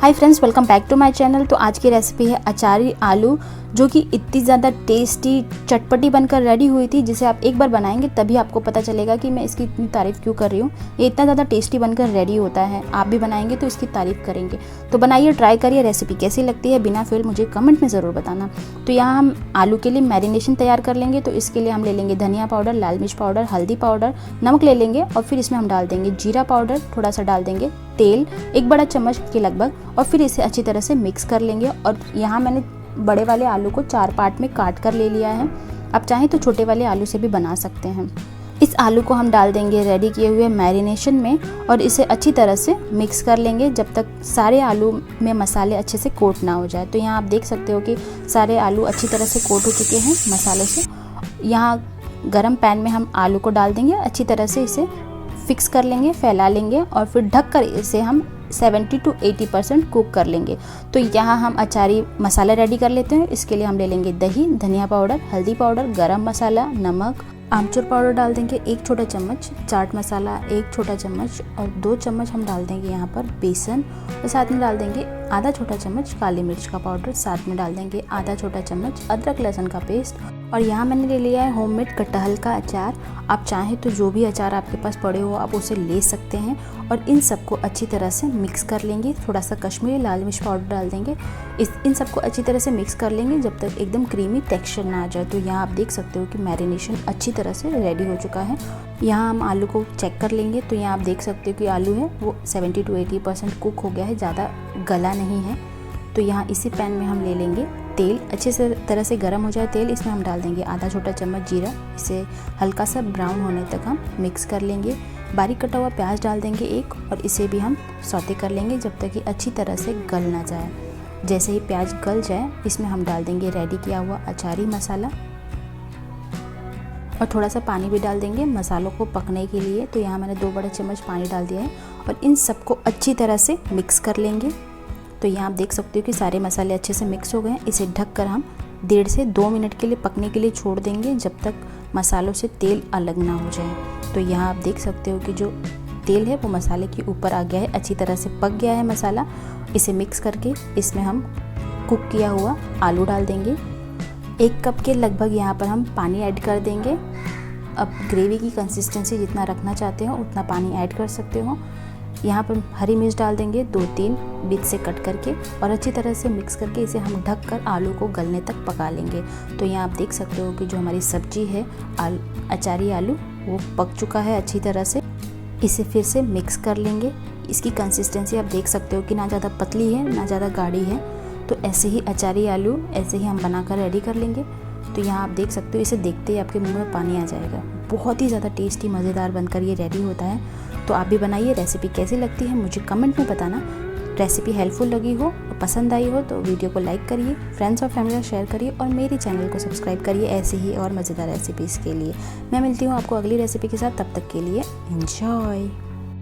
Hi friends, welcome back to my channel. तो आज की रेसिपी है अचारी आलू, जो कि इतनी ज़्यादा टेस्टी चटपटी बनकर रेडी हुई थी, जिसे आप एक बार बनाएंगे तभी आपको पता चलेगा कि मैं इसकी इतनी तारीफ़ क्यों कर रही हूँ। ये इतना ज़्यादा टेस्टी बनकर रेडी होता है, आप भी बनाएंगे तो इसकी तारीफ़ करेंगे। तो बनाइए, ट्राई करिए। रेसिपी कैसी लगती है बिना फेल मुझे कमेंट में ज़रूर बताना। तो यहाँ हम आलू के लिए मैरिनेशन तैयार कर लेंगे। तो इसके लिए हम ले लेंगे धनिया पाउडर, लाल मिर्च पाउडर, हल्दी पाउडर, नमक ले लेंगे और फिर इसमें हम डाल देंगे जीरा पाउडर, थोड़ा सा डाल देंगे तेल, 1 बड़ा चम्मच के लगभग, और फिर इसे अच्छी तरह से मिक्स कर लेंगे। और यहाँ मैंने बड़े वाले आलू को 4 पार्ट में काट कर ले लिया है। आप चाहें तो छोटे वाले आलू से भी बना सकते हैं। इस आलू को हम डाल देंगे रेडी किए हुए मैरिनेशन में और इसे अच्छी तरह से मिक्स कर लेंगे जब तक सारे आलू में मसाले अच्छे से कोट ना हो जाए। तो यहाँ आप देख सकते हो कि सारे आलू अच्छी तरह से कोट हो चुके हैं मसाले से। यहाँ गरम पैन में हम आलू को डाल देंगे, अच्छी तरह से इसे फिक्स कर लेंगे, फैला लेंगे और फिर ढककर इसे हम 70 to 80% कुक कर लेंगे। तो यहाँ हम अचारी मसाला रेडी कर लेते हैं। इसके लिए हम ले लेंगे दही, धनिया पाउडर, हल्दी पाउडर, गरम मसाला, नमक, आमचूर पाउडर डाल देंगे 1 छोटा चम्मच, चाट मसाला 1 छोटा चम्मच और 2 चम्मच हम डाल देंगे यहाँ पर बेसन, और साथ में डाल देंगे आधा छोटा चम्मच काली मिर्च का पाउडर, साथ में डाल देंगे आधा छोटा चम्मच अदरक लहसुन का पेस्ट। और यहाँ मैंने ले लिया है होममेड कटहल का अचार। आप चाहें तो जो भी अचार आपके पास पड़े हो आप उसे ले सकते हैं। और इन सबको अच्छी तरह से मिक्स कर लेंगे। थोड़ा सा कश्मीरी लाल मिर्च पाउडर डाल देंगे। इन सबको अच्छी तरह से मिक्स कर लेंगे जब तक एकदम क्रीमी टेक्सचर ना आ जाए। तो यहाँ आप देख सकते हो कि मैरिनेशन अच्छी तरह से रेडी हो चुका है। यहाँ हम आलू को चेक कर लेंगे। तो यहाँ आप देख सकते हो कि आलू है वो 70 to 80% कुक हो गया है, ज़्यादा गला नहीं है। तो यहाँ इसी पैन में हम ले लेंगे तेल, अच्छे से तरह से गर्म हो जाए तेल, इसमें हम डाल देंगे आधा छोटा चम्मच जीरा। इसे हल्का सा ब्राउन होने तक हम मिक्स कर लेंगे। बारीक कटा हुआ प्याज डाल देंगे एक, और इसे भी हम सौते कर लेंगे जब तक कि अच्छी तरह से गल ना जाए। जैसे ही प्याज गल जाए इसमें हम डाल देंगे रेडी किया हुआ अचारी मसाला और थोड़ा सा पानी भी डाल देंगे मसालों को पकने के लिए। तो यहाँ मैंने 2 बड़े चम्मच पानी डाल दिया है और इन सबको अच्छी तरह से मिक्स कर लेंगे। तो यहाँ आप देख सकते हो कि सारे मसाले अच्छे से मिक्स हो गए हैं। इसे ढककर हम 1.5 से 2 मिनट के लिए पकने के लिए छोड़ देंगे जब तक मसालों से तेल अलग ना हो जाए। तो यहाँ आप देख सकते हो कि जो तेल है वो मसाले के ऊपर आ गया है, अच्छी तरह से पक गया है मसाला। इसे मिक्स करके इसमें हम कुक किया हुआ आलू डाल देंगे। 1 कप के लगभग यहाँ पर हम पानी ऐड कर देंगे। अब ग्रेवी की कंसिस्टेंसी जितना रखना चाहते हो उतना पानी ऐड कर सकते हो। यहाँ पर हरी मिर्च डाल देंगे 2-3 बीच से कट करके और अच्छी तरह से मिक्स करके इसे हम ढक कर आलू को गलने तक पका लेंगे। तो यहाँ आप देख सकते हो कि जो हमारी सब्जी है अचारी आलू वो पक चुका है अच्छी तरह से। इसे फिर से मिक्स कर लेंगे। इसकी कंसिस्टेंसी आप देख सकते हो कि ना ज़्यादा पतली है ना ज़्यादा गाढ़ी है। तो ऐसे ही अचारी आलू ऐसे ही हम बनाकर रेडी कर लेंगे। तो यहाँ आप देख सकते हो, इसे देखते ही आपके मुंह में पानी आ जाएगा। बहुत ही ज़्यादा टेस्टी मज़ेदार बनकर ये रेडी होता है। तो आप भी बनाइए। रेसिपी कैसी लगती है मुझे कमेंट में बताना। रेसिपी हेल्पफुल लगी हो और पसंद आई हो तो वीडियो को लाइक करिए, फ्रेंड्स और फैमिली को शेयर करिए और मेरे चैनल को सब्सक्राइब करिए ऐसे ही और मज़ेदार रेसिपीज़ के लिए। मैं मिलती हूँ आपको अगली रेसिपी के साथ, तब तक के लिए एंजॉय।